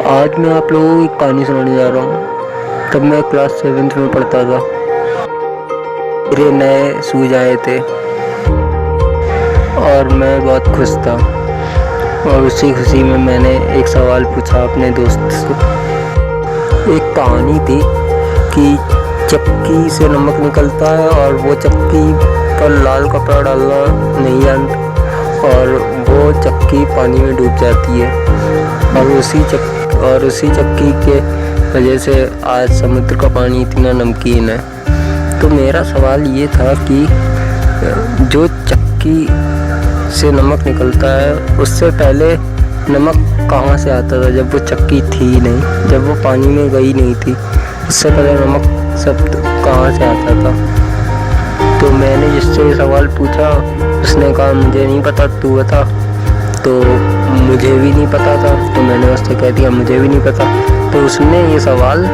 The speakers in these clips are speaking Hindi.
आज मैं आप लोगों को एक कहानी सुनाने जा रहा हूँ। तब मैं क्लास 7th में पढ़ता था। मेरे नए शूज आए थे और मैं बहुत खुश था। और उसी खुशी में मैंने एक सवाल पूछा अपने दोस्त से। एक कहानी थी कि चक्की से नमक निकलता है और वो चक्की पर लाल कपड़ा डालना नहीं जानता और वो चक्की पानी में डूब जाती है और उसी चक्की के वजह से आज समुद्र का पानी इतना नमकीन है। तो मेरा सवाल ये था कि जो चक्की से नमक निकलता है उससे पहले नमक कहाँ से आता था जब वो चक्की थी नहीं, जब वो पानी में गई नहीं थी, उससे पहले नमक सब कहाँ से आता था। तो मैंने जिससे ये सवाल पूछा उसने कहा मुझे नहीं पता, तू बता। तो मुझे भी नहीं पता था, तो मैंने उससे कह दिया मुझे भी नहीं पता। तो उसने ये सवाल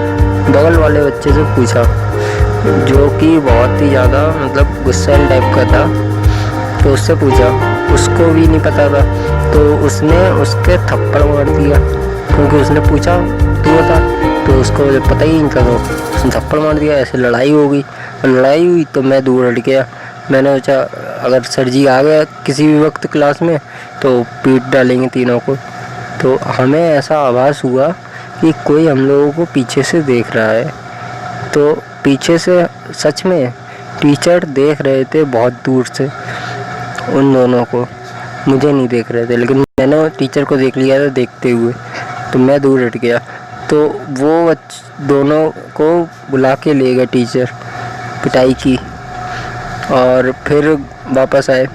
बगल वाले बच्चे से पूछा जो कि बहुत ही ज़्यादा मतलब गुस्सैल टाइप का था। तो उससे पूछा, उसको भी नहीं पता था, तो उसने उसके थप्पड़ मार दिया क्योंकि उसने पूछा तू बता, तो उसको पता ही नहीं था, तो उसने थप्पड़ मार दिया। ऐसे लड़ाई हो गई और लड़ाई हुई तो मैं दूर हट गया। मैंने सोचा अगर सर जी आ गया किसी भी वक्त क्लास में तो पीट डालेंगे तीनों को। तो हमें ऐसा आभास हुआ कि कोई हम लोगों को पीछे से देख रहा है। तो पीछे से सच में टीचर देख रहे थे बहुत दूर से उन दोनों को, मुझे नहीं देख रहे थे, लेकिन मैंने टीचर को देख लिया था देखते हुए। तो मैं दूर हट गया तो वो दोनों को बुला के ले गए टीचर, पिटाई की और फिर वापस आए।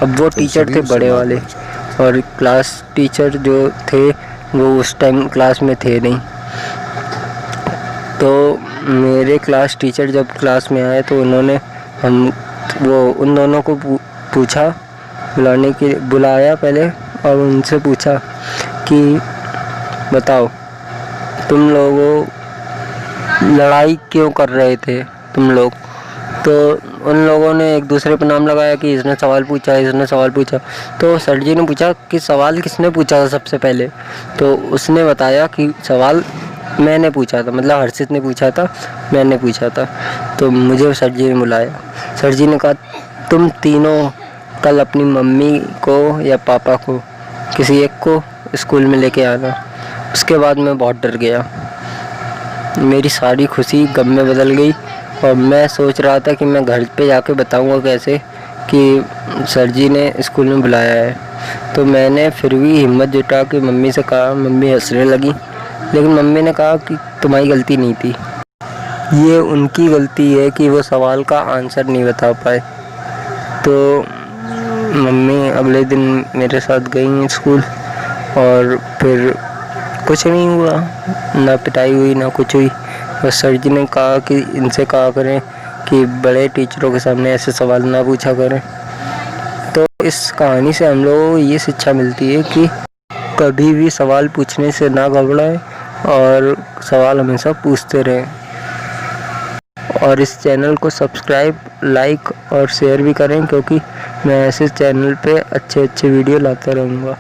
अब वो टीचर थे बड़े वाले और क्लास टीचर जो थे वो उस टाइम क्लास में थे नहीं। तो मेरे क्लास टीचर जब क्लास में आए तो उन्होंने उन दोनों को पूछा, बुलाया पहले और उनसे पूछा कि बताओ तुम लोगों लड़ाई क्यों कर रहे थे तुम लोग। तो उन लोगों ने एक दूसरे पर नाम लगाया कि इसने सवाल पूछा। तो सर जी ने पूछा कि सवाल किसने पूछा था सबसे पहले। तो उसने बताया कि सवाल मैंने पूछा था, मतलब हर्षित ने पूछा था, मैंने पूछा था। तो मुझे सर जी ने बुलाया। सर जी ने कहा तुम तीनों कल अपनी मम्मी को या पापा को किसी एक को स्कूल में लेके आना। उसके बाद मैं बहुत डर गया, मेरी सारी खुशी गम में बदल गई और मैं सोच रहा था कि मैं घर पे जाके बताऊंगा कैसे कि सर जी ने स्कूल में बुलाया है। तो मैंने फिर भी हिम्मत जुटा के मम्मी से कहा। मम्मी हंसने लगी, लेकिन मम्मी ने कहा कि तुम्हारी गलती नहीं थी, ये उनकी गलती है कि वो सवाल का आंसर नहीं बता पाए। तो मम्मी अगले दिन मेरे साथ गई स्कूल और फिर कुछ नहीं हुआ, ना पिटाई हुई ना कुछ हुई। और सर जी ने कहा कि इनसे कहा करें कि बड़े टीचरों के सामने ऐसे सवाल ना पूछा करें। तो इस कहानी से हम लोगों को ये शिक्षा मिलती है कि कभी भी सवाल पूछने से ना घबराएं और सवाल हमेशा पूछते रहें। और इस चैनल को सब्सक्राइब, लाइक और शेयर भी करें क्योंकि मैं ऐसे चैनल पे अच्छे वीडियो लाता रहूँगा।